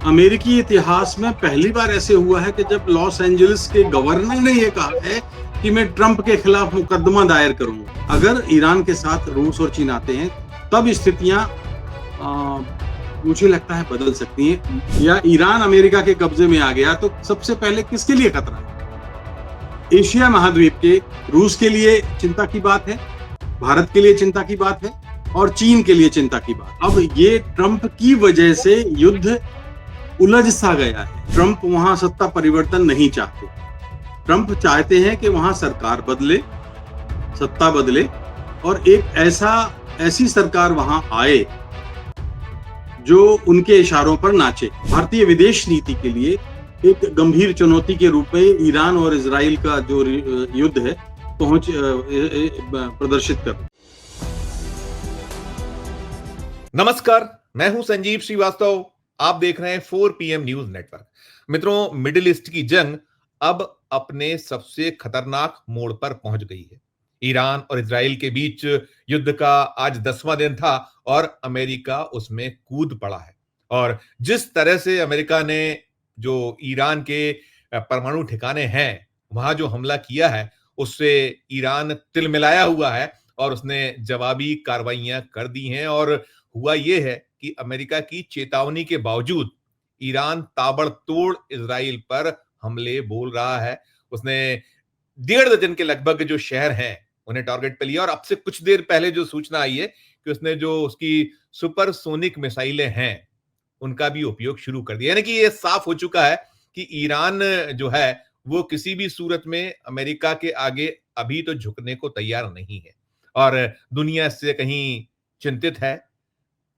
अमेरिकी इतिहास में पहली बार ऐसे हुआ है कि जब लॉस एंजलिस के गवर्नर ने यह कहा है कि मैं ट्रंप के खिलाफ मुकदमा दायर करूंगा। अगर ईरान के साथ रूस और चीन आते हैं, तब स्थितियां मुझे लगता है बदल सकती हैं। या ईरान अमेरिका के कब्जे में आ गया तो सबसे पहले किसके लिए खतरा है? एशिया महाद्वीप के रूस के लिए चिंता की बात है, भारत के लिए चिंता की बात है और चीन के लिए चिंता की बात। अब ये ट्रंप की वजह से युद्ध उलझ सा गया है। ट्रंप वहां सत्ता परिवर्तन नहीं चाहते। ट्रंप चाहते हैं कि वहां सरकार बदले, सत्ता बदले और एक ऐसी सरकार वहां आए जो उनके इशारों पर नाचे। भारतीय विदेश नीति के लिए एक गंभीर चुनौती के रूप में ईरान और इजराइल का जो युद्ध है प्रदर्शित कर। नमस्कार, मैं हूं संजीव श्रीवास्तव। आप देख रहे हैं 4 PM न्यूज नेटवर्क। मित्रों, मिडिल ईस्ट की जंग अब अपने सबसे खतरनाक मोड़ पर पहुंच गई है। ईरान और इजराइल के बीच युद्ध का आज 10वां दिन था और अमेरिका उसमें कूद पड़ा है। और जिस तरह से अमेरिका ने जो ईरान के परमाणु ठिकाने हैं वहां जो हमला किया है, उससे ईरान तिलमिलाया हुआ है और उसने जवाबी कार्रवाइयां कर दी हैं। और हुआ यह है कि अमेरिका की चेतावनी के बावजूद ईरान ताबड़तोड़ इजराइल पर हमले बोल रहा है। उसने 1.5 दर्जन के लगभग जो शहर हैं उन्हें टारगेट पे लिया और अब से कुछ देर पहले जो सूचना आई है कि उसने जो उसकी सुपरसोनिक मिसाइलें हैं उनका भी उपयोग शुरू कर दिया। यानी कि यह साफ हो चुका है कि ईरान जो है वो किसी भी सूरत में अमेरिका के आगे अभी तो झुकने को तैयार नहीं है और दुनिया इससे कहीं चिंतित है।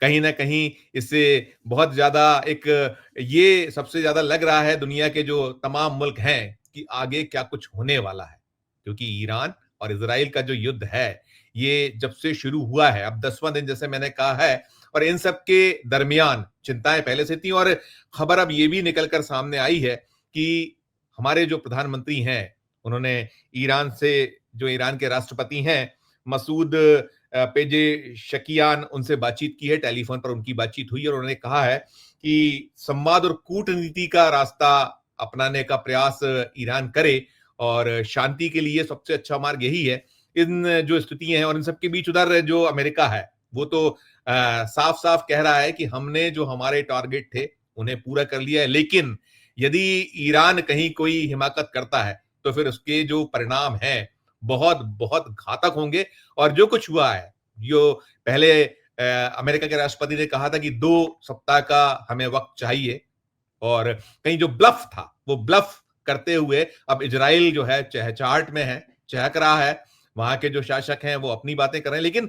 कहीं ना कहीं इससे बहुत ज्यादा ये सबसे ज्यादा लग रहा है दुनिया के जो तमाम मुल्क हैं कि आगे क्या कुछ होने वाला है, क्योंकि ईरान और इजराइल का जो युद्ध है ये जब से शुरू हुआ है, अब 10वां दिन जैसे मैंने कहा है, और इन सब के दरमियान चिंताएं पहले से थी। और खबर अब ये भी निकलकर सामने आई है कि हमारे जो प्रधानमंत्री हैं उन्होंने ईरान से, जो ईरान के राष्ट्रपति हैं मसूद पेजेशकियान, उनसे बातचीत की है। टेलीफोन पर उनकी बातचीत हुई और उन्होंने कहा है कि संवाद और कूटनीति का रास्ता अपनाने का प्रयास ईरान करे और शांति के लिए सबसे अच्छा मार्ग यही है। इन जो स्थितियां हैं और इन सबके बीच उधर जो अमेरिका है वो तो साफ साफ कह रहा है कि हमने जो हमारे टारगेट थे उन्हें पूरा कर लिया है, लेकिन यदि ईरान कहीं कोई हिमाकत करता है तो फिर उसके जो परिणाम हैं बहुत बहुत घातक होंगे। और जो कुछ हुआ है, जो पहले अमेरिका के राष्ट्रपति ने कहा था कि 2 सप्ताह का हमें वक्त चाहिए और कहीं जो ब्लफ था वो ब्लफ करते हुए अब इजराइल जो है चहचहाट में है, चहक रहा है। वहां के जो शासक हैं वो अपनी बातें कर रहे हैं, लेकिन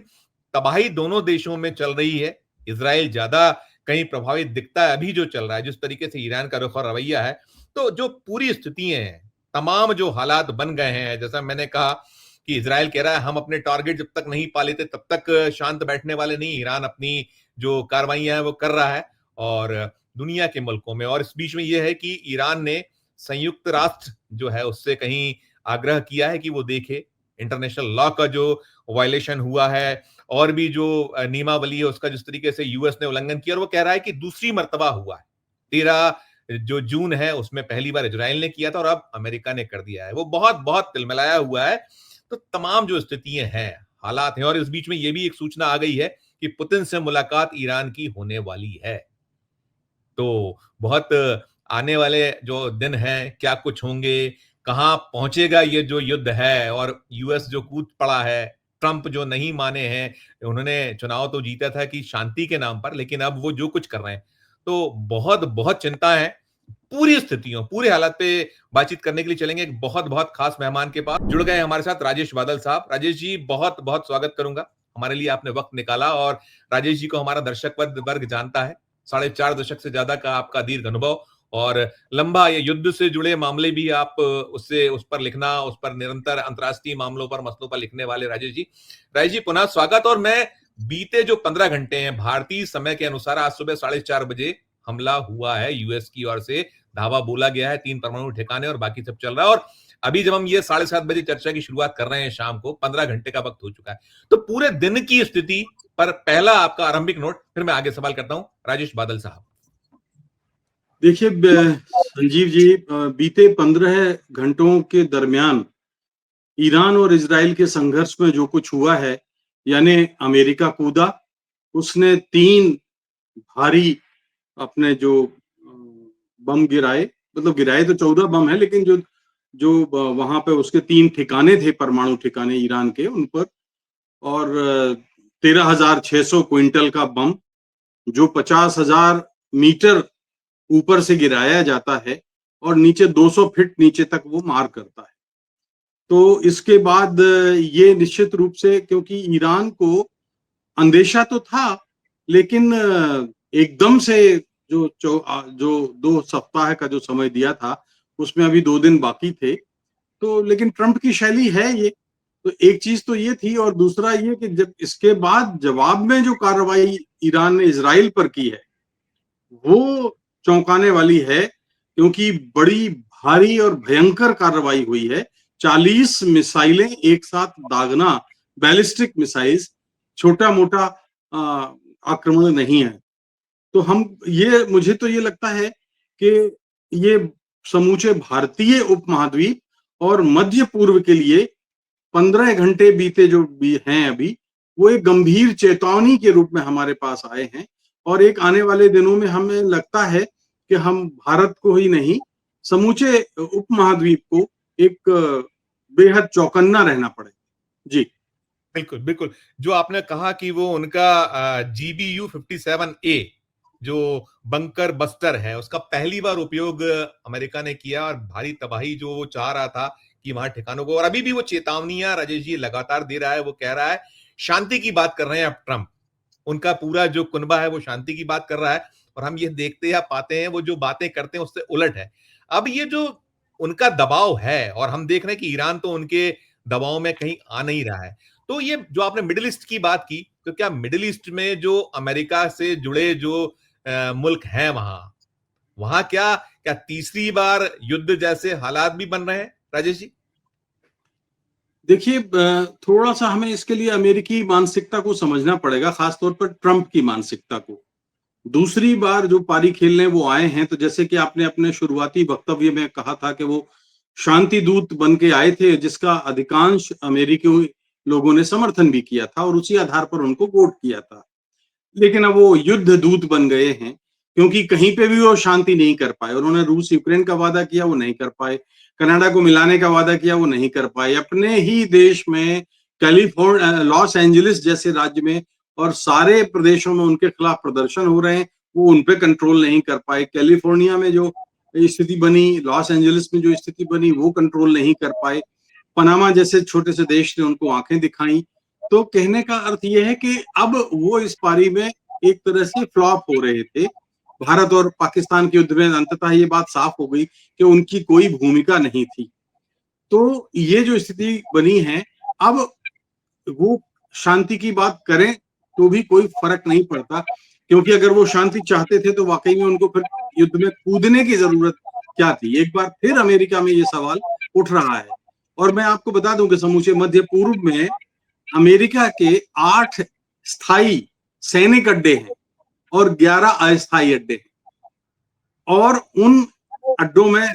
तबाही दोनों देशों में चल रही है। इजराइल ज्यादा कहीं प्रभावित दिखता है अभी जो चल रहा है, जिस तरीके से ईरान का रुख और रवैया है। तो जो पूरी स्थितियां हैं, तमाम जो हालात बन गए हैं, जैसा मैंने कहा कि इजराइल कह रहा है हम अपने टारगेट जब तक नहीं पा लेते तब तक शांत बैठने वाले नहीं। ईरान अपनी जो कार्रवाइयां हैं वो कर रहा है और दुनिया के मुल्कों में। और इस बीच में यह है कि ईरान ने संयुक्त राष्ट्र जो है उससे कहीं आग्रह किया है कि वो देखे इंटरनेशनल लॉ का जो वायलेशन हुआ है और भी जो नियमावली है उसका जिस तरीके से यूएस ने उल्लंघन किया। और वो कह रहा है कि दूसरी मर्तबा हुआ है। 13 जो जून है उसमें पहली बार इजराइल ने किया था और अब अमेरिका ने कर दिया है। वो बहुत बहुत तिलमिलाया हुआ है। तो तमाम जो स्थितियां हैं, हालात हैं, और इस बीच में यह भी एक सूचना आ गई है कि पुतिन से मुलाकात ईरान की होने वाली है। तो बहुत आने वाले जो दिन हैं, क्या कुछ होंगे, कहां पहुंचेगा ये जो युद्ध है, और यूएस जो कूद पड़ा है, ट्रंप जो नहीं माने हैं। उन्होंने चुनाव तो जीता था कि शांति के नाम पर, लेकिन अब वो जो कुछ कर रहे हैं, तो बहुत बहुत चिंता है। पूरी स्थितियों, पूरे हालात पे बातचीत करने के लिए चलेंगे एक बहुत बहुत खास मेहमान के पास। जुड़ गए हमारे साथ राजेश बादल साहब। राजेश जी, बहुत बहुत स्वागत करूंगा। हमारे लिए आपने वक्त निकाला और राजेश जी को हमारा दर्शक वर्ग जानता है। 4.5 दशक से ज्यादा का आपका दीर्घ अनुभव और लंबा ये युद्ध से जुड़े मामले भी आप उस पर लिखना, उस पर निरंतर अंतर्राष्ट्रीय मामलों पर, मसलों पर लिखने वाले राजेश जी पुनः स्वागत। और मैं बीते जो 15 घंटे हैं भारतीय समय के अनुसार, आज सुबह 4:30 बजे हमला हुआ है यूएस की ओर से, धावा बोला गया है 3 परमाणु ठिकाने और बाकी सब चल रहा है। और अभी जब हम ये 7:30 बजे चर्चा की शुरुआत कर रहे हैं शाम को, 15 घंटे का वक्त हो चुका है। तो पूरे दिन की स्थिति पर पहला आपका आरंभिक नोट, फिर मैं आगे सवाल करता हूं। राजेश बादल साहब। देखिए संजीव जी, बीते 15 घंटों के दरमियान ईरान और इजराइल के संघर्ष में जो कुछ हुआ है, यानी अमेरिका कूदा, उसने 3 भारी अपने जो बम गिराए, मतलब गिराए तो 14 बम है, लेकिन जो जो वहां पे उसके 3 ठिकाने थे, परमाणु ठिकाने ईरान के, उन पर, और 13,600 क्विंटल का बम जो 50,000 मीटर ऊपर से गिराया जाता है और नीचे 200 फीट नीचे तक वो मार करता है। तो इसके बाद ये निश्चित रूप से, क्योंकि ईरान को अंदेशा तो था, लेकिन एकदम से जो 2 सप्ताह का जो समय दिया था, उसमें अभी 2 दिन बाकी थे। तो लेकिन ट्रंप की शैली है ये। तो एक चीज तो ये थी, और दूसरा ये कि जब इसके बाद जवाब में जो कार्रवाई ईरान ने इजराइल पर की है, वो चौंकाने वाली है, क्योंकि बड़ी भारी और भयंकर कार्रवाई हुई है। 40 मिसाइलें एक साथ दागना, बैलिस्टिक मिसाइल्स, छोटा मोटा आक्रमण नहीं है। तो हम ये मुझे तो ये लगता है कि ये समूचे भारतीय उपमहाद्वीप और मध्य पूर्व के लिए 15 घंटे बीते जो भी हैं अभी, वो एक गंभीर चेतावनी के रूप में हमारे पास आए हैं। और एक आने वाले दिनों में हमें लगता है कि हम भारत को ही नहीं, समूचे उपमहाद्वीप को एक बेहद चौकन्ना रहना पड़ेगा। जी बिल्कुल, बिल्कुल। जो आपने कहा कि वो उनका GBU 57A जो बंकर बस्टर है, उसका पहली बार उपयोग अमेरिका ने किया और भारी तबाही जो वो चाह रहा था कि वहां ठिकानों को, और अभी भी वो चेतावनियां राजेश जी लगातार दे रहा है। वो कह रहा है शांति की बात कर रहे हैं अब ट्रंप, उनका पूरा जो कुनबा है वो शांति की बात कर रहा है, और हम ये देखते या पाते हैं वो जो बातें करते हैं उससे उलट है। अब ये जो उनका दबाव है, और हम देख रहे हैं कि ईरान तो उनके दबाव में कहीं आ नहीं रहा है। तो ये जो आपने मिडिल ईस्ट की बात की, तो क्या मिडिल ईस्ट में जो अमेरिका से जुड़े जो मुल्क हैं वहां वहां क्या क्या तीसरी बार युद्ध जैसे हालात भी बन रहे हैं राजेश जी? देखिए, थोड़ा सा हमें इसके लिए अमेरिकी मानसिकता को समझना पड़ेगा, खासतौर पर ट्रंप की मानसिकता को। दूसरी बार जो पारी खेलने वो आए हैं, तो जैसे कि आपने अपने शुरुआती वक्तव्य में कहा था कि वो शांति दूत बन के आए थे, जिसका अधिकांश अमेरिकी लोगों ने समर्थन भी किया था और उसी आधार पर उनको वोट किया था। लेकिन अब वो युद्ध दूत बन गए हैं, क्योंकि कहीं पे भी वो शांति नहीं कर पाए। उन्होंने रूस यूक्रेन का वादा किया, वो नहीं कर पाए। कनाडा को मिलाने का वादा किया, वो नहीं कर पाए। अपने ही देश में कैलिफोर्निया, लॉस एंजलिस जैसे राज्य में और सारे प्रदेशों में उनके खिलाफ प्रदर्शन हो रहे हैं, वो उन पे कंट्रोल नहीं कर पाए। कैलिफोर्निया में जो स्थिति बनी, लॉस एंजलिस में जो स्थिति बनी, वो कंट्रोल नहीं कर पाए। पनामा जैसे छोटे से देश ने उनको आंखें दिखाई। तो कहने का अर्थ यह है कि अब वो इस पारी में एक तरह से फ्लॉप हो रहे थे। भारत और पाकिस्तान के युद्ध में अंततः ये बात साफ हो गई कि उनकी कोई भूमिका नहीं थी। तो ये जो स्थिति बनी है, अब वो शांति की बात करें तो भी कोई फर्क नहीं पड़ता, क्योंकि अगर वो शांति चाहते थे तो वाकई में उनको फिर युद्ध में कूदने की जरूरत क्या थी। एक बार फिर अमेरिका में ये सवाल उठ रहा है। और मैं आपको बता दूं कि समूचे मध्य पूर्व में अमेरिका के 8 स्थायी सैनिक अड्डे हैं और 11 अस्थायी अड्डे हैं। और उन अड्डों में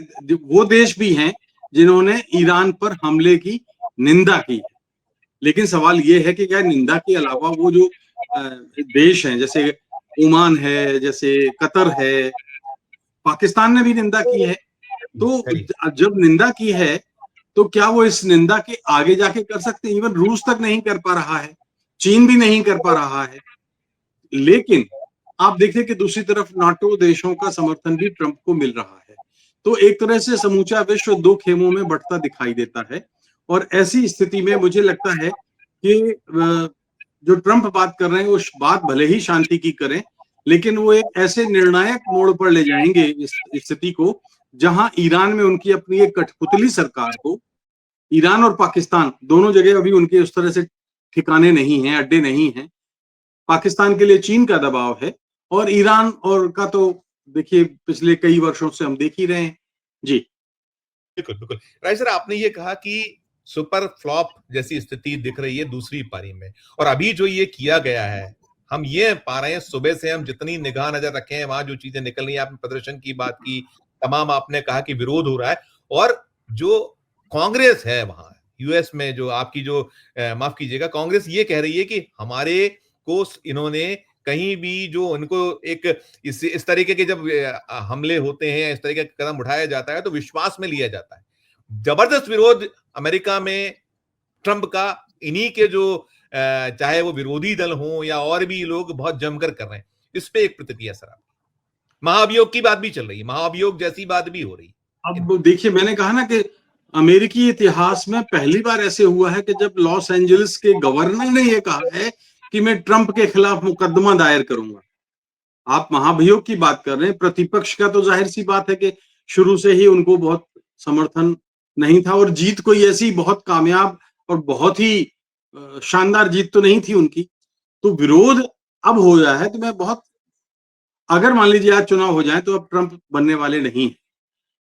वो देश भी हैं जिन्होंने ईरान पर हमले की निंदा की है। लेकिन सवाल ये है कि क्या निंदा के अलावा वो जो देश हैं, जैसे ओमान है, जैसे कतर है, पाकिस्तान ने भी निंदा की है। तो जब निंदा की है, तो क्या वो इस निंदा के आगे जाके कर सकते हैं? इवन रूस तक नहीं कर पा रहा है, चीन भी नहीं कर पा रहा है। लेकिन आप देखिए कि दूसरी तरफ नाटो देशों का समर्थन भी ट्रंप को मिल रहा है। तो एक तरह से समूचा विश्व 2 खेमों में बंटता दिखाई देता है। और ऐसी स्थिति में मुझे लगता है कि जो ट्रंप बात कर रहे हैं, वो बात भले ही शांति की करें, लेकिन वो एक ऐसे निर्णायक मोड़ पर ले जाएंगे इस स्थिति को, जहां ईरान में उनकी अपनी एक कठपुतली सरकार हो। ईरान और पाकिस्तान दोनों जगह अभी उनके उस तरह से ठिकाने नहीं हैं, अड्डे नहीं हैं। पाकिस्तान के लिए चीन का दबाव है, और ईरान और का तो देखिए पिछले कई वर्षों से हम देख ही रहे हैं। जी बिल्कुल, बिल्कुल। राइट सर, आपने ये कहा कि सुपर फ्लॉप जैसी स्थिति दिख रही है दूसरी पारी में, और अभी जो ये किया गया है हम ये पा रहे हैं सुबह से, हम जितनी निगाह नजर रखे हैं वहां जो चीजें निकल रही है, आपने प्रदर्शन की बात की, तमाम आपने कहा कि विरोध हो रहा है, और जो कांग्रेस है वहां यूएस में, जो आपकी जो माफ कीजिएगा, कांग्रेस ये कह रही है कि हमारे को इन्होंने कहीं भी जो उनको एक इस तरीके के जब हमले होते हैं, इस तरीके का कदम उठाया जाता है तो विश्वास में लिया जाता है। जबरदस्त विरोध अमेरिका में ट्रंप का इन्हीं के जो चाहे वो विरोधी दल हो या और भी लोग बहुत जमकर कर रहे हैं। इस पे एक प्रतिक्रिया सर, महाभियोग की बात भी चल रही है, महाभियोग जैसी बात भी हो रही है। अब देखिए, मैंने कहा ना कि अमेरिकी इतिहास में पहली बार ऐसे हुआ है कि जब लॉस एंजलिस के गवर्नर ने यह कहा है कि मैं ट्रंप के खिलाफ मुकदमा दायर करूंगा। आप महाभियोग की बात कर रहे हैं, प्रतिपक्ष का तो जाहिर सी बात है कि शुरू से ही उनको बहुत समर्थन नहीं था, और जीत कोई ऐसी बहुत कामयाब और बहुत ही शानदार जीत तो नहीं थी उनकी। तो विरोध अब हो गया है, तो मैं बहुत, अगर मान लीजिए आज चुनाव हो जाए तो अब ट्रंप बनने वाले नहीं है।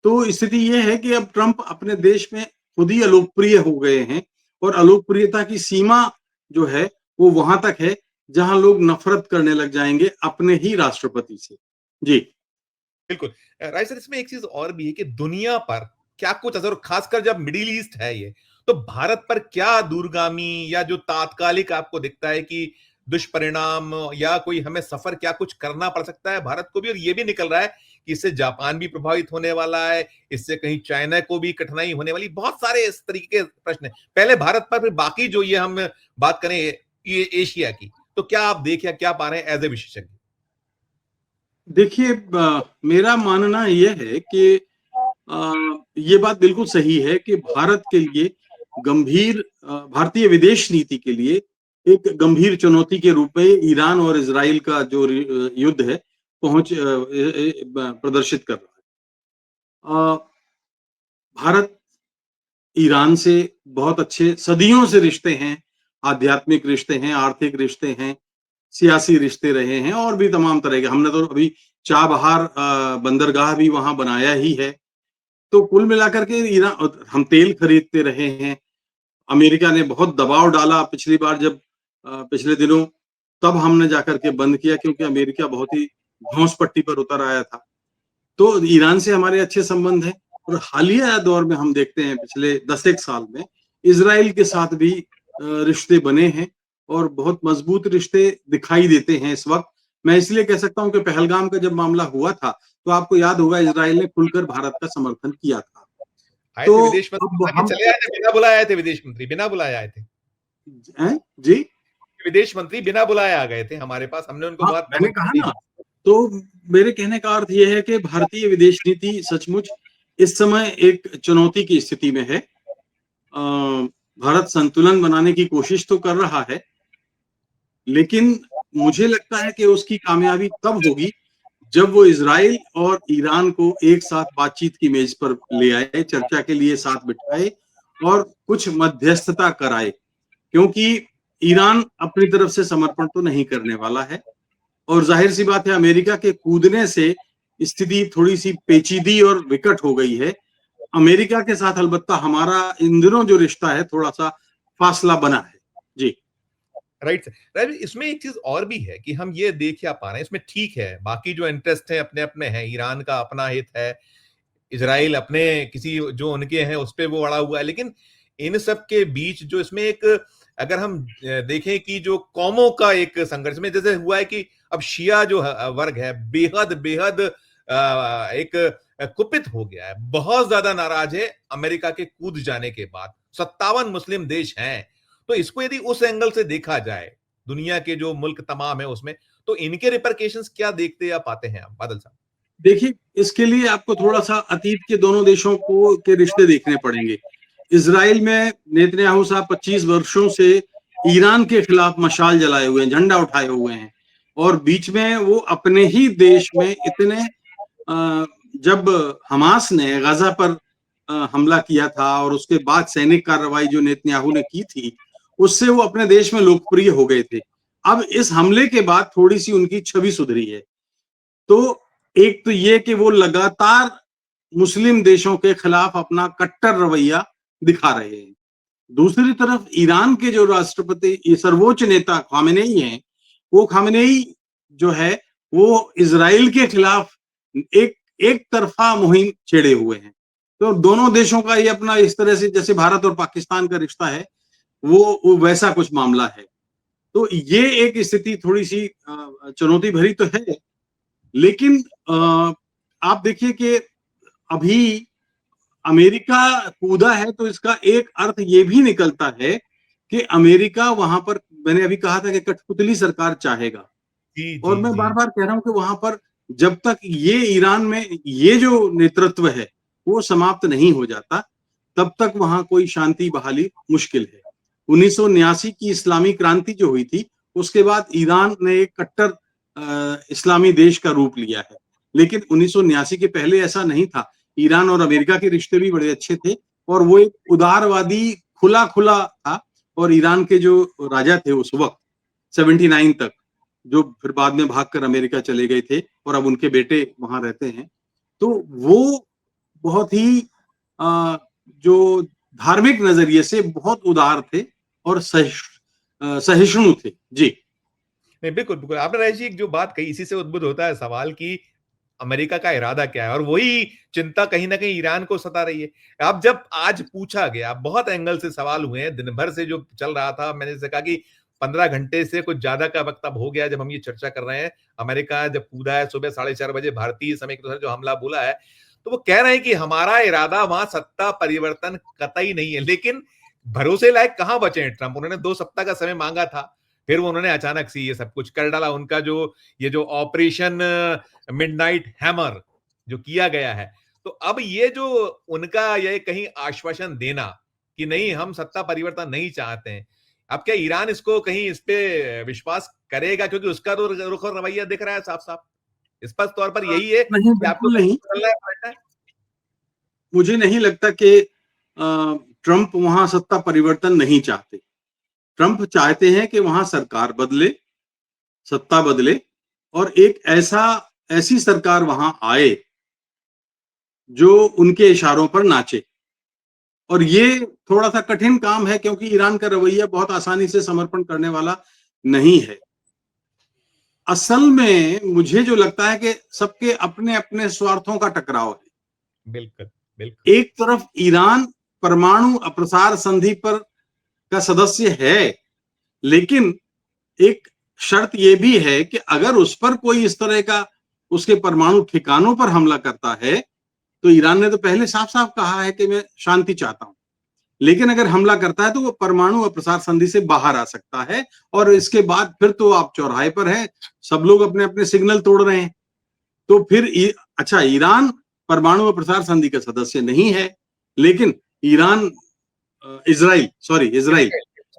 तो स्थिति यह है कि अब ट्रंप अपने देश में खुद ही अलोकप्रिय हो गए हैं, और अलोकप्रियता की सीमा जो है वो वहां तक है जहां लोग नफरत करने लग जाएंगे अपने ही राष्ट्रपति से। जी बिल्कुल। राइट सर, इसमें एक चीज और भी है कि दुनिया पर क्या कुछ असर, खासकर जब मिडिल ईस्ट है ये, तो भारत पर क्या दूरगामी या जो तात्कालिक आपको दिखता है कि दुष्परिणाम या कोई हमें सफर क्या कुछ करना पड़ सकता है भारत को भी, और ये भी निकल रहा है कि इससे जापान भी प्रभावित होने वाला है, इससे कहीं चाइना को भी कठिनाई होने वाली, बहुत सारे इस तरीके के प्रश्न है। पहले भारत पर, फिर बाकी जो ये हम बात करें ये एशिया की, तो क्या आप देख या क्या पा रहे हैं एज ए विशेषज्ञ? देखिए, मेरा मानना यह है कि ये बात बिल्कुल सही है कि भारत के लिए भारतीय विदेश नीति के लिए एक गंभीर चुनौती के रूप में ईरान और इजराइल का जो युद्ध है प्रदर्शित कर रहा है। भारत ईरान से बहुत अच्छे सदियों से रिश्ते हैं, आध्यात्मिक रिश्ते हैं, आर्थिक रिश्ते हैं, सियासी रिश्ते रहे हैं, और भी तमाम तरह के। हमने तो अभी चाबहार बंदरगाह भी वहां बनाया ही है। तो कुल मिलाकर के ईरान, हम तेल खरीदते रहे हैं। अमेरिका ने बहुत दबाव डाला पिछली बार जब पिछले दिनों, तब हमने जाकर के बंद किया, क्योंकि अमेरिका बहुत ही धौंस पट्टी पर उतर आया था। तो ईरान से हमारे अच्छे संबंध हैं, और हालिया दौर में हम देखते हैं पिछले 10 साल में इजराइल के साथ भी रिश्ते बने हैं, और बहुत मजबूत रिश्ते दिखाई देते हैं इस वक्त। मैं इसलिए कह सकता हूं कि पहलगाम का जब मामला हुआ था तो आपको याद होगा इजराइल ने खुलकर भारत का समर्थन किया था। आए थे तो विदेश मंत्री, अब हम चले आए थे, बिना बुलाए आए थे विदेश मंत्री, बिना बुलाए आए थे जी, विदेश मंत्री, बिना बुलाए आ गए थे हमारे पास, हमने उनको हाँ, बहुत मैंने बहुत कहा दी ना, थी। तो मेरे कहने का अर्थ यह है कि भारतीय विदेश नीति सचमुच इस समय एक चुनौती की स्थिति में है। भारत संतुलन बनाने की कोशिश तो कर रहा है, लेकिन मुझे लगता है कि उसकी कामयाबी तब होगी जब वो इजराइल और ईरान को एक साथ बातचीत की मेज पर ले आए, चर्चा के लिए साथ बिठाए और कुछ मध्यस्थता कराए, क्योंकि ईरान अपनी तरफ से समर्पण तो नहीं करने वाला है, और जाहिर सी बात है अमेरिका के कूदने से स्थिति थोड़ी सी पेचीदी और विकट हो गई है। अमेरिका के साथ अलबत्ता हमारा इन दिनों जो रिश्ता है थोड़ा सा फासला बना है। जी राइट राइट, इसमें एक चीज और भी है कि हम ये देख क्या पा रहे हैं, इसमें ठीक है बाकी जो इंटरेस्ट है अपने अपने हैं, ईरान का अपना हित है, इसराइल अपने किसी जो उनके हैं उस पर वो अड़ा हुआ है, लेकिन इन सब के बीच जो इसमें एक, अगर हम देखें कि जो कौमों का एक संघर्ष में जैसे हुआ है कि अब शिया जो वर्ग है बेहद बेहद एक कुपित हो गया है, बहुत ज्यादा नाराज है अमेरिका के कूद जाने के बाद। 57 मुस्लिम देश हैं, तो इसको यदि उस एंगल से देखा जाए, दुनिया के जो मुल्क तमाम है उसमें, तो इनके रिपरकेशंस क्या देखते या पाते हैं आप बादल साहब? देखिए, इसके लिए आपको थोड़ा सा अतीत के दोनों देशों को के रिश्ते देखने पड़ेंगे। इसराइल में नेतन्याहू साहब 25 वर्षों से ईरान के खिलाफ मशाल जलाए हुए हैं, झंडा उठाए हुए हैं, और बीच में वो अपने ही देश में इतने जब हमास ने गाजा पर हमला किया था और उसके बाद सैनिक कार्रवाई जो नेतन्याहू ने की थी, उससे वो अपने देश में लोकप्रिय हो गए थे। अब इस हमले के बाद थोड़ी सी उनकी छवि सुधरी है। तो एक तो ये कि वो लगातार मुस्लिम देशों के खिलाफ अपना कट्टर रवैया दिखा रहे हैं। दूसरी तरफ ईरान के जो राष्ट्रपति, ये सर्वोच्च नेता खामेनेई हैं, वो खामेनेई जो है वो इजराइल के खिलाफ एक तरफा मुहिम छेड़े हुए हैं। तो दोनों देशों का ये अपना इस तरह से जैसे भारत और पाकिस्तान का रिश्ता है, वो वैसा कुछ मामला है। तो ये एक स्थिति थोड़ी सी चुनौती भरी तो है, लेकिन आप देखिए कि अभी अमेरिका कूदा है तो इसका एक अर्थ ये भी निकलता है कि अमेरिका वहां पर, मैंने अभी कहा था कि कठपुतली सरकार चाहेगा, जी और जी मैं जी। बार बार कह रहा हूं कि वहां पर जब तक ये ईरान में ये जो नेतृत्व है वो समाप्त नहीं हो जाता, तब तक वहां कोई शांति बहाली मुश्किल है। 1979 की इस्लामी क्रांति जो हुई थी, उसके बाद ईरान ने एक कट्टर इस्लामी देश का रूप लिया है, लेकिन 1979 के पहले ऐसा नहीं था। ईरान और अमेरिका के रिश्ते भी बड़े अच्छे थे, और वो एक उदारवादी खुला खुला था। और ईरान के जो राजा थे उस वक्त 79 तक, जो फिर बाद में भागकर अमेरिका चले गए थे और अब उनके बेटे वहां रहते हैं, तो वो बहुत ही जो धार्मिक नजरिए से बहुत उदार थे और सहिष्णु थे। जी नहीं, बिल्कुल बिल्कुल, आपने रईस जी जो बात कही, इसी से उद्भुत होता है सवाल कि अमेरिका का इरादा क्या है, और वही चिंता कहीं ना कहीं ईरान को सता रही है। अब जब आज पूछा गया, बहुत एंगल से सवाल हुए हैं, दिन भर से जो चल रहा था, मैंने जैसे कहा कि 15 घंटे से कुछ ज्यादा का वक्त अब हो गया जब हम ये चर्चा कर रहे हैं। अमेरिका जब कूदा है सुबह 4:30 बजे भारतीय समय के अनुसार, जो हमला बोला है, तो वो कह रहे हैं कि हमारा इरादा वहां सत्ता परिवर्तन कतई नहीं है। लेकिन भरोसे लायक कहां बचे हैं ट्रंप? उन्होंने 2 सप्ताह का समय मांगा था, फिर वो उन्होंने अचानक से ये सब कुछ कर डाला। उनका जो ये जो ऑपरेशन मिडनाइट हैमर जो किया गया है, तो अब ये जो उनका ये कहीं आश्वासन देना कि नहीं हम सत्ता परिवर्तन नहीं चाहते हैं, अब क्या ईरान इसको कहीं इस पे विश्वास करेगा? क्योंकि उसका तो रुख और रवैया दिख रहा है साफ साफ, स्पष्ट तौर पर यही है नहीं, कि आपको बिल्कुल कहीं नहीं। बदलना है, पलटना है। मुझे नहीं लगता कि ट्रंप वहां सत्ता परिवर्तन नहीं चाहते। ट्रंप चाहते हैं कि वहां सरकार बदले, सत्ता बदले, और एक ऐसी सरकार वहां आए जो उनके इशारों पर नाचे। और ये थोड़ा सा कठिन काम है, क्योंकि ईरान का रवैया बहुत आसानी से समर्पण करने वाला नहीं है। असल में मुझे जो लगता है कि सबके अपने अपने स्वार्थों का टकराव है। बिल्कुल बिल्कुल। एक तरफ ईरान परमाणु अप्रसार संधि पर का सदस्य है, लेकिन एक शर्त यह भी है कि अगर उस पर कोई इस तरह का उसके परमाणु ठिकानों पर हमला करता है, तो ईरान ने तो पहले साफ साफ कहा है कि मैं शांति चाहता हूं, लेकिन अगर हमला करता है तो वो परमाणु अप्रसार संधि से बाहर आ सकता है, और इसके बाद फिर तो आप चौराहे पर हैं, सब लोग अपने अपने सिग्नल तोड़ रहे हैं। तो फिर अच्छा, ईरान परमाणु अप्रसार संधि का सदस्य नहीं है, लेकिन Iran Israel sorry Israel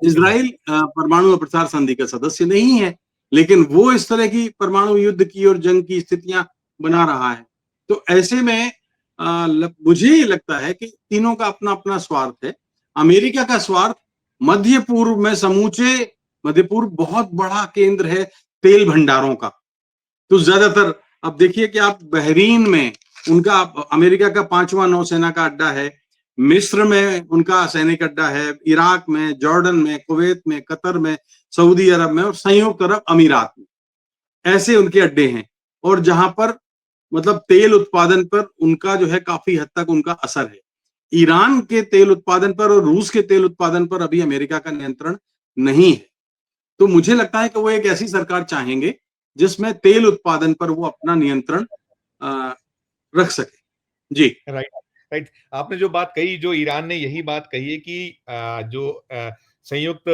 Israel परमाणु अप्रसार संधि का सदस्य नहीं है, लेकिन वो इस तरह की परमाणु युद्ध की और जंग की स्थितियां बना रहा है। तो ऐसे में मुझे ये लगता है कि तीनों का अपना अपना स्वार्थ है। अमेरिका का स्वार्थ मध्य पूर्व में, समूचे मध्य पूर्व बहुत बड़ा केंद्र है तेल भंडारों का। तो ज्यादातर अब देखिए कि आप बहरीन में उनका, अमेरिका का 5वां नौसेना का अड्डा है, मिस्र में उनका सैनिक अड्डा है, इराक में, जॉर्डन में, कुवैत में, कतर में, सऊदी अरब में और संयुक्त अरब अमीरात में, ऐसे उनके अड्डे हैं। और जहां पर मतलब तेल उत्पादन पर उनका जो है काफी हद तक उनका असर है। ईरान के तेल उत्पादन पर और रूस के तेल उत्पादन पर अभी अमेरिका का नियंत्रण नहीं है। तो मुझे लगता है कि वो एक ऐसी सरकार चाहेंगे जिसमें तेल उत्पादन पर वो अपना नियंत्रण रख सके। जी राइट राइट। आपने जो बात कही, जो ईरान ने यही बात कही है कि जो संयुक्त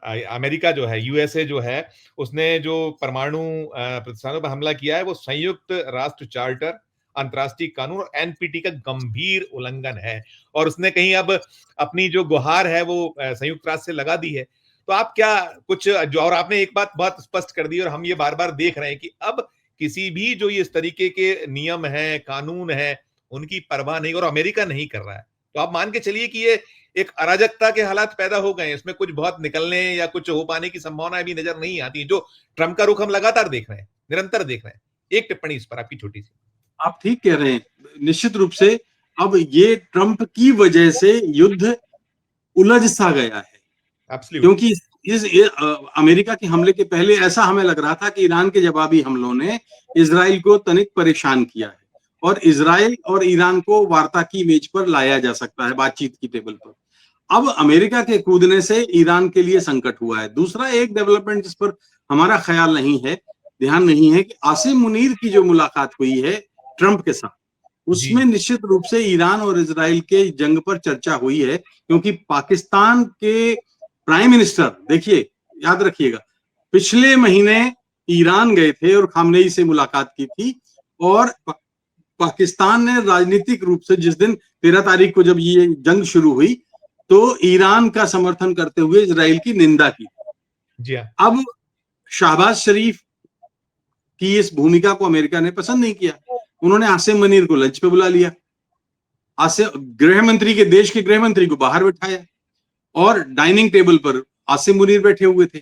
अमेरिका जो है, यूएसए जो है, उसने जो परमाणु प्रतिष्ठानों पर हमला किया है वो संयुक्त राष्ट्र चार्टर, अंतर्राष्ट्रीय कानून और एनपीटी का गंभीर उल्लंघन है। और उसने कहीं अब अपनी जो गुहार है वो संयुक्त राष्ट्र से लगा दी है। तो आप क्या कुछ जो, और आपने एक बात बहुत स्पष्ट कर दी और हम ये बार बार देख रहे हैं कि अब किसी भी जो ये इस तरीके के नियम है, कानून है, उनकी परवाह नहीं, और अमेरिका नहीं कर रहा है। तो आप मान के चलिए कि ये एक अराजकता के हालात पैदा हो गए हैं, इसमें कुछ बहुत निकलने या कुछ हो पाने की संभावना भी नजर नहीं आती। जो ट्रंप का रुख हम लगातार देख रहे हैं, निरंतर देख रहे हैं। एक टिप्पणी इस पर आपकी छोटी सी। आप ठीक कह रहे हैं, निश्चित रूप से अब ये ट्रंप की वजह से युद्ध उलझ सा गया है, एब्सोल्युटली। क्योंकि अमेरिका के हमले के पहले ऐसा हमें लग रहा था कि ईरान के जवाबी हमलों ने इजराइल को तनिक परेशान किया है और इजराइल और ईरान को वार्ता की मेज पर लाया जा सकता है, बातचीत की टेबल पर। अब अमेरिका के कूदने से ईरान के लिए संकट हुआ है। दूसरा एक डेवलपमेंट जिस पर हमारा ख्याल नहीं है, ध्यान नहीं है, कि आसिम मुनीर की जो मुलाकात हुई है ट्रंप के साथ, उसमें निश्चित रूप से ईरान और इजराइल के जंग पर चर्चा हुई है, क्योंकि पाकिस्तान के प्राइम मिनिस्टर, देखिए याद रखिएगा, पिछले महीने ईरान गए थे और खामनेई से मुलाकात की थी, और पाकिस्तान ने राजनीतिक रूप से जिस दिन 13 तारीख को जब ये जंग शुरू हुई तो ईरान का समर्थन करते हुए इजराइल की निंदा की। जी हाँ। अब शहबाज शरीफ की इस भूमिका को अमेरिका ने पसंद नहीं किया, उन्होंने आसिम मुनीर को लंच पे बुला लिया, गृह मंत्री के, देश के गृह मंत्री को बाहर बिठाया और डाइनिंग टेबल पर आसिम मुनीर बैठे हुए थे।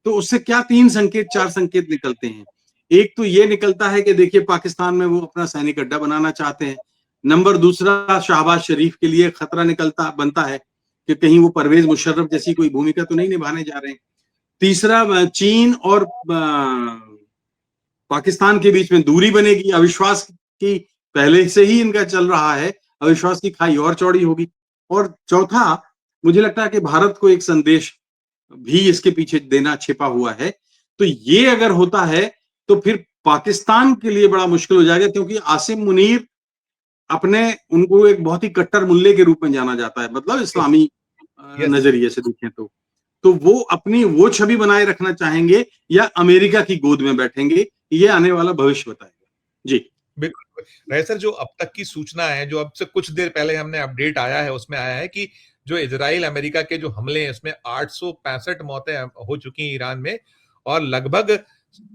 तो उससे क्या 3 संकेत 4 संकेत निकलते हैं। एक तो ये निकलता है कि देखिए पाकिस्तान में वो अपना सैनिक अड्डा बनाना चाहते हैं। नंबर दूसरा, शहबाज शरीफ के लिए खतरा बनता है कि कहीं वो परवेज मुशर्रफ जैसी कोई भूमिका तो नहीं निभाने जा रहे हैं। तीसरा, चीन और पाकिस्तान के बीच में दूरी बनेगी, अविश्वास की पहले से ही इनका चल रहा है, अविश्वास की खाई और चौड़ी होगी। और चौथा, मुझे लगता है कि भारत को एक संदेश भी इसके पीछे देना छिपा हुआ है। तो ये अगर होता है तो फिर पाकिस्तान के लिए बड़ा मुश्किल हो जाएगा, क्योंकि आसिम मुनीर उनको एक बहुत ही कट्टर मुल्ले के रूप में जाना जाता है, मतलब इस्लामी नजरिए से देखें तो वो अपनी वो छवि बनाए रखना चाहेंगे या अमेरिका की गोद में बैठेंगे, ये आने वाला भविष्य बताएगा। जी बिल्कुल। रहे सर, जो अब तक की सूचना है, जो अब से कुछ देर पहले हमने अपडेट आया है, उसमें आया है कि जो इजराइल अमेरिका के जो हमले हैं उसमें 865 मौतें हो चुकी हैं ईरान में और लगभग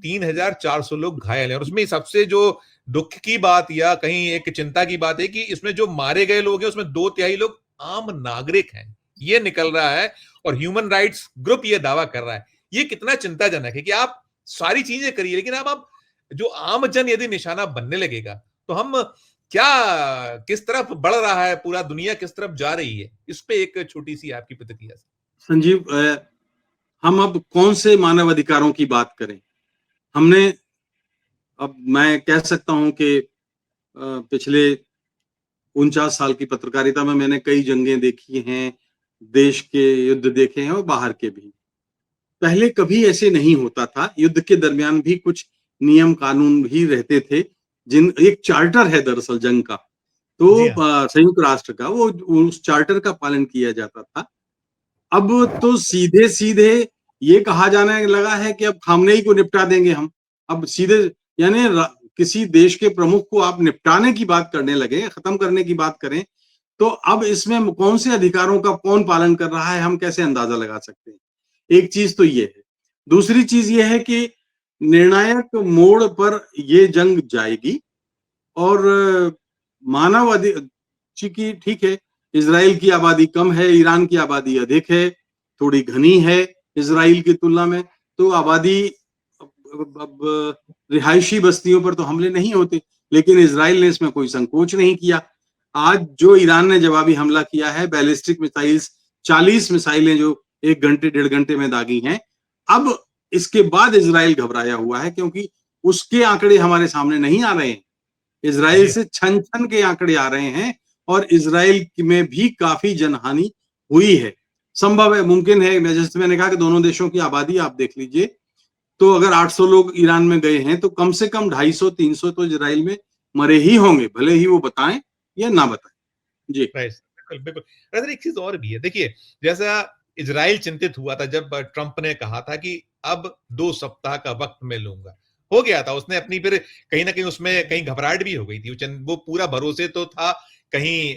3400 लोग घायल हैं। और उसमें सबसे जो दुख की बात या कहीं एक चिंता की बात है कि इसमें जो मारे गए लोग हैं उसमें 2/3 लोग आम नागरिक हैं, ये निकल रहा है। और ह्यूमन राइट्स ग्रुप ये दावा कर रहा है। ये कितना चिंताजनक है कि आप सारी चीजें करिए, लेकिन आप जो आम जन यदि निशाना बनने लगेगा तो हम क्या, किस तरफ बढ़ रहा है पूरा दुनिया, किस तरफ जा रही है, इस पे एक छोटी सी आपकी प्रतिक्रिया। संजीव, हम अब कौन से मानव अधिकारों की बात करें? हमने, अब मैं कह सकता हूं कि पिछले 49 साल की पत्रकारिता में मैंने कई जंगें देखी हैं, देश के युद्ध देखे हैं और बाहर के भी। पहले कभी ऐसे नहीं होता था, युद्ध के दरमियान भी कुछ नियम कानून भी रहते थे, एक चार्टर है दरअसल जंग का, तो संयुक्त राष्ट्र का, वो उस चार्टर का पालन किया जाता था। अब तो सीधे सीधे ये कहा जाने लगा है कि अब खामनेई को निपटा देंगे हम। अब सीधे यानी किसी देश के प्रमुख को आप निपटाने की बात करने लगे, खत्म करने की बात करें, तो अब इसमें कौन से अधिकारों का कौन पालन कर रहा है, हम कैसे अंदाजा लगा सकते हैं? एक चीज तो ये है। दूसरी चीज ये है कि निर्णायक मोड़ पर ये जंग जाएगी और मानव अधिकार की, ठीक है, इजराइल की आबादी कम है, ईरान की आबादी अधिक है, थोड़ी घनी है इजराइल की तुलना में, तो आबादी, अब रिहायशी बस्तियों पर तो हमले नहीं होते, लेकिन इजराइल ने इसमें कोई संकोच नहीं किया। आज जो ईरान ने जवाबी हमला किया है, बैलिस्टिक मिसाइल्स, 40 मिसाइलें जो 1 घंटे 1.5 घंटे में दागी हैं, अब इसके बाद इजराइल घबराया हुआ है, क्योंकि उसके आंकड़े हमारे सामने नहीं आ रहे हैं। इजराइल से छन छन के आंकड़े आ रहे हैं और इजराइल में भी काफी जनहानि हुई है। संभव है, मुमकिन है, जैसे मैंने कहा कि दोनों देशों की आबादी आप देख लीजिए, तो अगर 800 लोग ईरान में गए हैं तो कम से कम 250-300 तो इजराइल में मरे ही होंगे, भले ही वो बताएं या ना बताएं। जी बिल्कुल बिल्कुल। एक चीज और भी है, देखिए, जैसा इजराइल चिंतित हुआ था जब ट्रंप ने कहा था कि अब 2 सप्ताह का वक्त मैं लूंगा, हो गया था उसने अपनी, फिर कहीं ना कहीं उसमें कहीं घबराहट भी हो गई थी, वो पूरा भरोसे तो था कहीं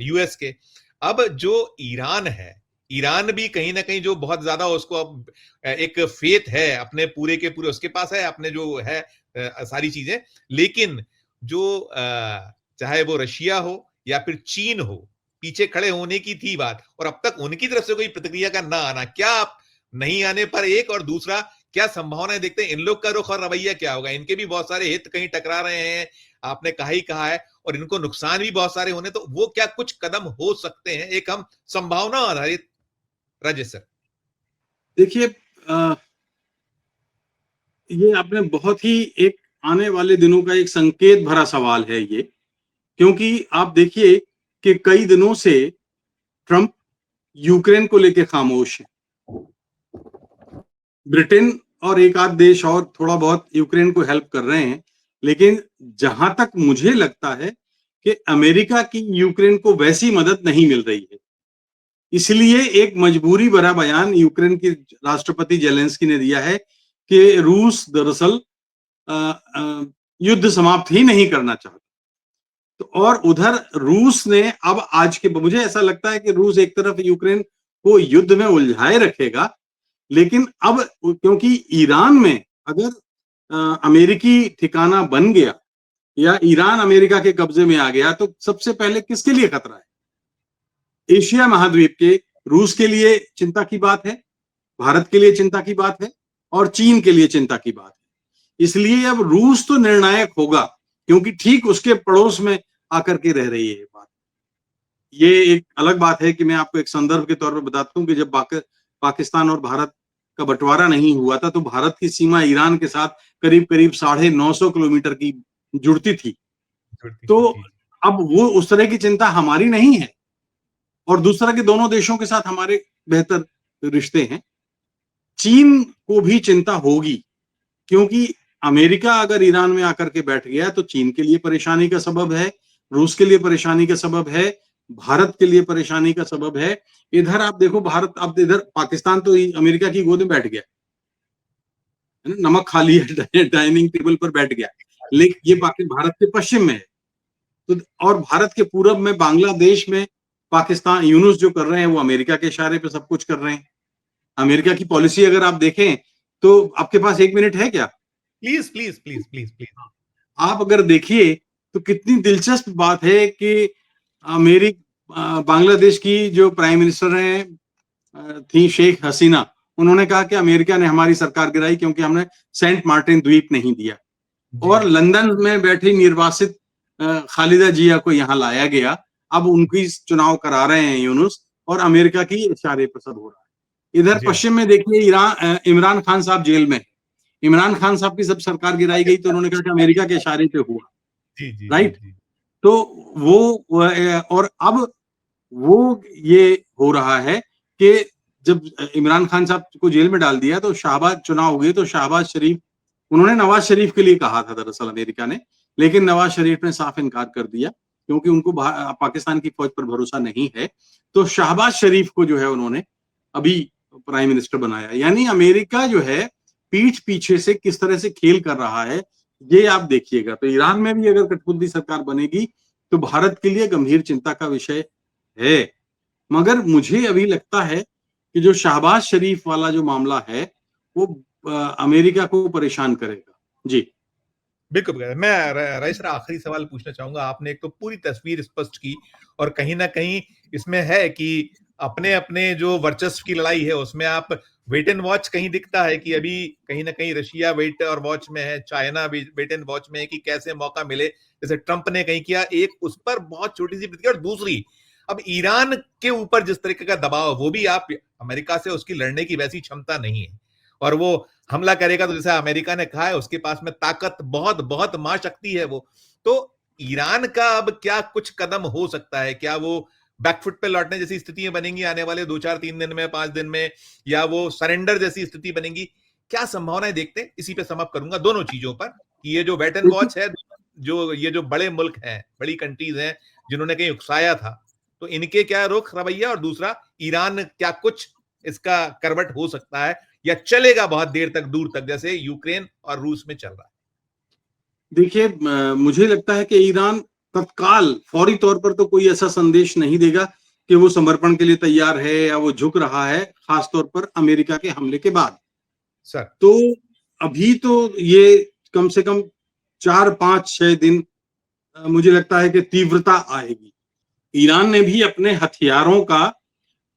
यूएस के। अब जो ईरान है, ईरान भी कहीं ना कहीं जो बहुत ज्यादा उसको अब एक फेथ है अपने पूरे के पूरे, उसके पास है अपने जो है सारी चीजें, लेकिन जो चाहे वो रशिया हो या फिर चीन हो, पीछे खड़े होने की थी बात, और अब तक उनकी तरफ से कोई प्रतिक्रिया का ना आना, क्या नहीं आने पर एक, और दूसरा क्या संभावनाएं देखते हैं, इन लोग का रुख और रवैया क्या होगा? इनके भी बहुत सारे हित कहीं टकरा रहे हैं, आपने कहा है, और इनको नुकसान भी बहुत सारे होने, तो वो क्या कुछ कदम हो सकते हैं, एक हम संभावना आधारित, राजेश सर? देखिए, ये आपने बहुत ही एक आने वाले दिनों का एक संकेत भरा सवाल है ये, क्योंकि आप देखिए कि कई दिनों से ट्रंप यूक्रेन को लेकर खामोश है। ब्रिटेन और एक आध देश और थोड़ा बहुत यूक्रेन को हेल्प कर रहे हैं, लेकिन जहां तक मुझे लगता है कि अमेरिका की यूक्रेन को वैसी मदद नहीं मिल रही है। इसलिए एक मजबूरी भरा बयान यूक्रेन के राष्ट्रपति जेलेंस्की ने दिया है कि रूस दरअसल युद्ध समाप्त ही नहीं करना चाहता। तो और उधर रूस ने अब आज के, मुझे ऐसा लगता है कि रूस एक तरफ यूक्रेन को युद्ध में उलझाए रखेगा, लेकिन अब क्योंकि ईरान में अगर अमेरिकी ठिकाना बन गया या ईरान अमेरिका के कब्जे में आ गया, तो सबसे पहले किसके लिए खतरा है? एशिया महाद्वीप के रूस के लिए चिंता की बात है, भारत के लिए चिंता की बात है और चीन के लिए चिंता की बात है। इसलिए अब रूस तो निर्णायक होगा, क्योंकि ठीक उसके पड़ोस में आकर के रह रही है बात। ये एक अलग बात है कि मैं आपको एक संदर्भ के तौर पर बताता हूं कि जब पाकिस्तान और भारत का बंटवारा नहीं हुआ था, तो भारत की सीमा ईरान के साथ करीब करीब 950 किलोमीटर की जुड़ती थी। तो अब वो उस तरह की चिंता हमारी नहीं है, और दूसरा कि दोनों देशों के साथ हमारे बेहतर रिश्ते हैं। चीन को भी चिंता होगी, क्योंकि अमेरिका अगर ईरान में आकर के बैठ गया तो चीन के लिए परेशानी का सबब है, रूस के लिए परेशानी का सबब है, भारत के लिए परेशानी का सबब है। इधर आप देखो, भारत, अब इधर पाकिस्तान तो अमेरिका की गोद में बैठ गया, नमक खा लिया, डाइनिंग टेबल पर बैठ गया, लेकिन ये भारत के पश्चिम में है। तो और भारत के पूरब में बांग्लादेश में पाकिस्तान, यूनुस जो कर रहे हैं वो अमेरिका के इशारे पे सब कुछ कर रहे हैं। अमेरिका की पॉलिसी अगर आप देखें तो, आपके पास 1 मिनट है क्या? Please please please please please. आप अगर देखिए तो कितनी दिलचस्प बात है कि बांग्लादेश की जो प्राइम मिनिस्टर हैं थी शेख हसीना, उन्होंने कहा कि अमेरिका ने हमारी सरकार गिराई क्योंकि हमने सेंट मार्टिन द्वीप नहीं दिया। और लंदन में बैठी निर्वासित खालिदा जिया को यहाँ लाया गया, अब उनकी चुनाव करा रहे हैं यूनुस, और अमेरिका की इशारे पर सब हो रहा है। इधर पश्चिम में देखिए, इमरान खान साहब जेल में। इमरान खान साहब की जब सरकार गिराई गई तो उन्होंने कहा कि अमेरिका के इशारे पे हुआ, राइट? तो वो और अब वो ये हो रहा है कि जब इमरान खान साहब को जेल में डाल दिया तो शाहबाज चुनाव हुए, तो शाहबाज शरीफ, उन्होंने नवाज शरीफ के लिए कहा था दरअसल अमेरिका ने, लेकिन नवाज शरीफ ने साफ इनकार कर दिया क्योंकि उनको पाकिस्तान की फौज पर भरोसा नहीं है। तो शाहबाज शरीफ को जो है उन्होंने अभी प्राइम मिनिस्टर बनाया। यानी अमेरिका जो है पीठ पीछे से किस तरह से खेल कर रहा है, ये आप देखिएगा। तो ईरान में भी अगर कठपुतली सरकार बनेगी तो भारत के लिए गंभीर चिंता का विषय है। मगर मुझे अभी लगता है कि जो शाहबाज शरीफ वाला जो मामला है वो अमेरिका को परेशान करेगा। जी बिल्कुल। मैं रईस आखिरी सवाल पूछना चाहूंगा। आपने एक तो पूरी तस्वीर स्पष्ट की, और कहीं ना कहीं इसमें है कि अपने अपने जो वर्चस्व की लड़ाई है उसमें आप वेट एंड वॉच कहीं दिखता है कि अभी कहीं ना कहीं रशिया वेट और वॉच में है, चाइना भी वेट एंड वॉच में है कि कैसे मौका मिले, जैसे ट्रंप ने कहीं किया। एक उस पर बहुत छोटी सी प्रतिक्रिया, और दूसरी अब ईरान के ऊपर जिस तरीके का दबाव, वो भी आप अमेरिका से उसकी लड़ने की वैसी क्षमता नहीं है, और वो हमला करेगा तो जैसा अमेरिका ने कहा है उसके पास में ताकत बहुत बहुत महाशक्ति है वो। तो ईरान का अब क्या कुछ कदम हो सकता है? क्या वो बैकफुट पे लौटने जैसी स्थितियां बनेंगी आने वाले 2-4-3 दिन में, 5 दिन में, या वो सरेंडर जैसी स्थिति बनेगी? क्या संभावनाएं देखते हैं? इसी पे समअप करूंगा दोनों चीजों पर कि ये जो वेट एंड वॉच है, जो ये जो बड़े मुल्क हैं, बड़ी कंट्रीज हैं जिन्होंने कहीं उकसाया था, तो इनके क्या रुख रवैया, और दूसरा ईरान क्या कुछ इसका करवट हो सकता है या चलेगा बहुत देर तक, दूर तक, जैसे यूक्रेन और रूस में चल रहा है? देखिए, मुझे लगता है कि ईरान तत्काल फौरी तौर पर तो कोई ऐसा संदेश नहीं देगा कि वो समर्पण के लिए तैयार है या वो झुक रहा है, खासतौर पर अमेरिका के हमले के बाद। सर तो अभी तो ये कम से कम 4-5-6 दिन मुझे लगता है कि तीव्रता आएगी। ईरान ने भी अपने हथियारों का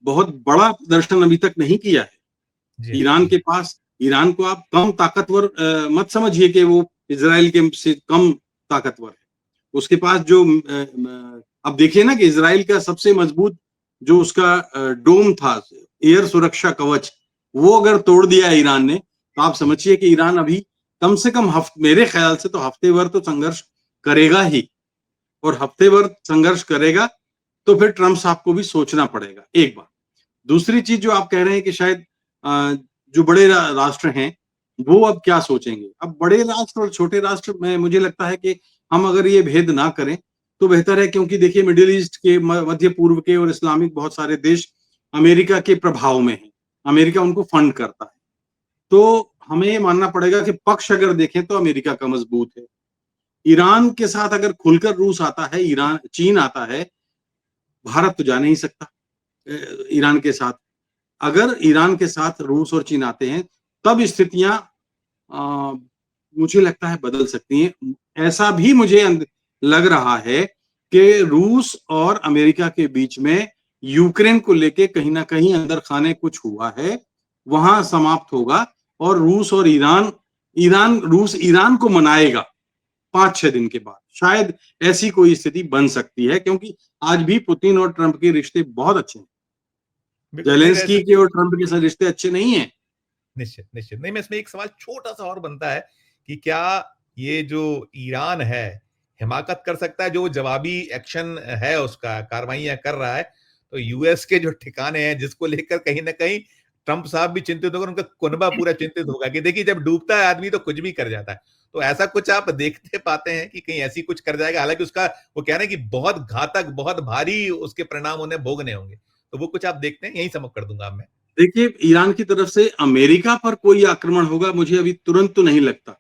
बहुत बड़ा प्रदर्शन अभी तक नहीं किया है। ईरान के पास, ईरान को आप कम ताकतवर मत समझिए कि वो इजराइल के से कम ताकतवर है। उसके पास जो अब देखिए ना कि इजराइल का सबसे मजबूत जो उसका डोम था, एयर सुरक्षा कवच, वो अगर तोड़ दिया ईरान ने, तो आप समझिए कि ईरान अभी कम से कम मेरे ख्याल से तो हफ्ते भर तो संघर्ष करेगा ही, और हफ्ते भर संघर्ष करेगा तो फिर ट्रंप साहब को भी सोचना पड़ेगा, एक बात। दूसरी चीज जो आप कह रहे हैं कि शायद जो बड़े राष्ट्र हैं वो अब क्या सोचेंगे। अब बड़े राष्ट्र और छोटे राष्ट्र में मुझे लगता है कि हम अगर ये भेद ना करें तो बेहतर है, क्योंकि देखिए मिडिल ईस्ट के, मध्य पूर्व के और इस्लामिक बहुत सारे देश अमेरिका के प्रभाव में हैं। अमेरिका उनको फंड करता है, तो हमें ये मानना पड़ेगा कि पक्ष अगर देखें तो अमेरिका का मजबूत है। ईरान के साथ अगर खुलकर रूस आता है, चीन आता है, भारत तो जा नहीं सकता ईरान के साथ। अगर ईरान के साथ रूस और चीन आते हैं तब स्थितियां मुझे लगता है बदल सकती हैं। ऐसा भी मुझे लग रहा है कि रूस और अमेरिका के बीच में यूक्रेन को लेके कहीं ना कहीं अंदर खाने कुछ हुआ है, वहां समाप्त होगा, और रूस और रूस ईरान को मनाएगा 5-6 दिन के बाद। शायद ऐसी कोई स्थिति बन सकती है, क्योंकि आज भी पुतिन और ट्रंप के रिश्ते बहुत अच्छे हैं। जेलेंस्की के और ट्रंप के साथ रिश्ते अच्छे नहीं है। निश्चित निश्चित नहीं, मैं इसमें एक सवाल छोटा सा और बनता है कि क्या ये जो ईरान है हिमाकत कर सकता है, जो जवाबी एक्शन है उसका कार्रवाइयां कर रहा है, तो यूएस के जो ठिकाने हैं जिसको लेकर कहीं ना कहीं ट्रंप साहब भी चिंतित होगा, उनका कुनबा पूरा चिंतित होगा कि देखिए जब डूबता है आदमी तो कुछ भी कर जाता है। तो ऐसा कुछ आप देखते पाते हैं कि कहीं ऐसी कुछ कर जाएगा, हालांकि उसका वो कह रहे हैं कि बहुत घातक बहुत भारी उसके परिणाम उन्हें भोगने होंगे, तो वो कुछ आप देखते हैं? यही समझ कर दूंगा मैं। देखिए ईरान की तरफ से अमेरिका पर कोई आक्रमण होगा मुझे अभी तुरंत तो नहीं लगता,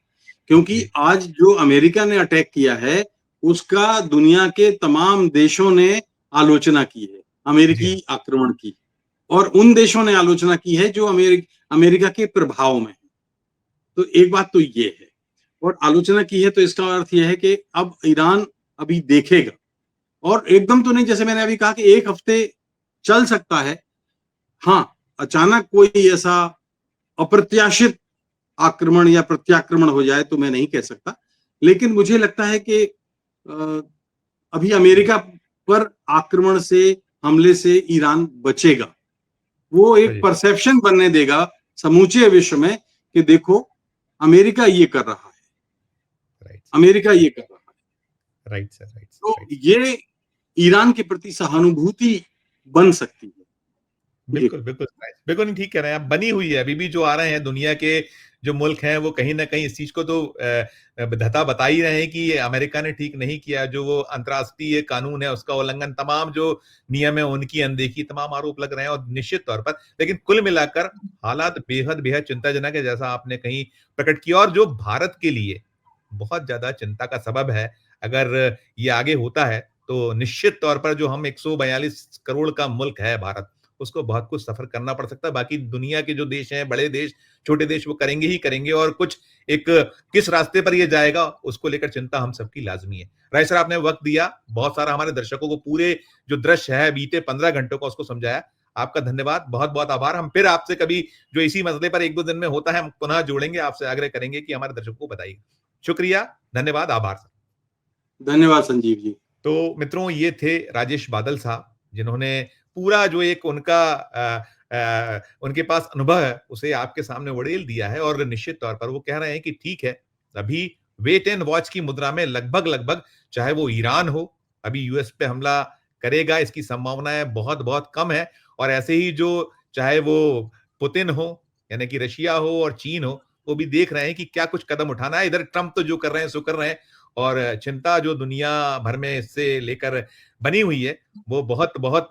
क्योंकि आज जो अमेरिका ने अटैक किया है उसका दुनिया के तमाम देशों ने आलोचना की है, अमेरिकी आक्रमण की, और उन देशों ने आलोचना की है जो अमेरिका के प्रभाव में है। तो एक बात तो ये है, और आलोचना की है तो इसका अर्थ यह है कि अब ईरान अभी देखेगा, और एकदम तो नहीं, जैसे मैंने अभी कहा कि एक हफ्ते चल सकता है। हाँ, अचानक कोई ऐसा अप्रत्याशित आक्रमण या प्रत्याक्रमण हो जाए तो मैं नहीं कह सकता, लेकिन मुझे लगता है कि अभी अमेरिका पर आक्रमण से, हमले से ईरान बचेगा। वो एक परसेप्शन बनने देगा समूचे विश्व में कि देखो अमेरिका ये कर रहा है, अमेरिका ये कर रहा है। Right sir, right. तो ये ईरान के प्रति सहानुभूति बन सकती है। बिल्कुल बिल्कुल बिल्कुल नहीं, ठीक कह रहे हैं आप। बनी हुई है, अभी भी जो आ रहे हैं दुनिया के जो मुल्क हैं वो कहीं ना कहीं इस चीज को तो धता बता ही रहे हैं कि अमेरिका ने ठीक नहीं किया, जो वो अंतर्राष्ट्रीय कानून है उसका उल्लंघन, तमाम जो नियम है उनकी अनदेखी, तमाम आरोप लग रहे हैं और निश्चित तौर पर। लेकिन कुल मिलाकर हालात बेहद बेहद चिंताजनक है, जैसा आपने कहीं प्रकट किया, और जो भारत के लिए बहुत ज्यादा चिंता का सबब है। अगर ये आगे होता है तो निश्चित तौर पर जो हम 142 करोड़ का मुल्क है भारत, उसको बहुत कुछ सफर करना पड़ सकता है। बाकी दुनिया के जो देश हैं, बड़े देश, छोटे देश, वो करेंगे ही करेंगे, और कुछ एक किस रास्ते पर ये जाएगा उसको लेकर चिंता हम सबकी लाजमी है। राय सर, आपने वक्त दिया, बहुत सारा हमारे दर्शकों को पूरे जो दृश्य है बीते 15 घंटों का उसको समझाया। आपका धन्यवाद, बहुत बहुत आभार। हम फिर आपसे कभी जो इसी मसले पर 1-2 दिन में होता है हम पुनः जोड़ेंगे, आपसे आग्रह करेंगे कि हमारे दर्शकों को बताइए। शुक्रिया, धन्यवाद, आभार सर। धन्यवाद संजीव जी। तो मित्रों, ये थे राजेश बादल साहब, जिन्होंने पूरा जो एक उनका उनके पास अनुभव है उसे आपके सामने उड़ेल दिया है, और निश्चित तौर पर वो कह रहे हैं कि ठीक है, अभी वेट एंड वॉच की मुद्रा में लगभग लगभग, चाहे वो ईरान हो, अभी यूएस पे हमला करेगा इसकी संभावनाएं बहुत बहुत कम है, और ऐसे ही जो चाहे वो पुतिन हो यानी कि रशिया हो और चीन हो, वो भी देख रहे हैं कि क्या कुछ कदम उठाना है। इधर ट्रंप तो जो कर रहे हैं सो कर रहे हैं, और चिंता जो दुनिया भर में इससे लेकर बनी हुई है वो बहुत बहुत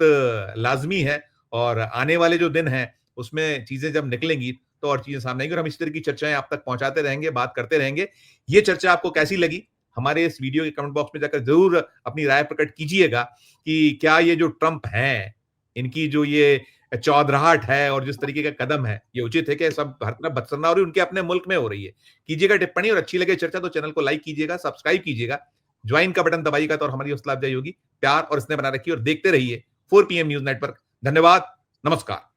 लाजमी है, और आने वाले जो दिन हैं उसमें चीजें जब निकलेंगी तो और चीजें सामने आएंगी, और हम इस तरह की चर्चाएं आप तक पहुंचाते रहेंगे, बात करते रहेंगे। ये चर्चा आपको कैसी लगी, हमारे इस वीडियो के कमेंट बॉक्स में जाकर जरूर अपनी राय प्रकट कीजिएगा कि क्या ये जो ट्रंप हैं, इनकी जो ये चौधराहट है और जिस तरीके का कदम है, ये उचित है कि सब हर तरफ बदसरना हो रही है, उनके अपने मुल्क में हो रही है। कीजिएगा टिप्पणी, और अच्छी लगे चर्चा तो चैनल को लाइक कीजिएगा, सब्सक्राइब कीजिएगा, ज्वाइन का बटन दबाइएगा, तो और हमारी हौसला अफजाई होगी। प्यार और स्नेह बना रखिए और देखते रहिए 4 PM न्यूज नेटवर्क। धन्यवाद, नमस्कार।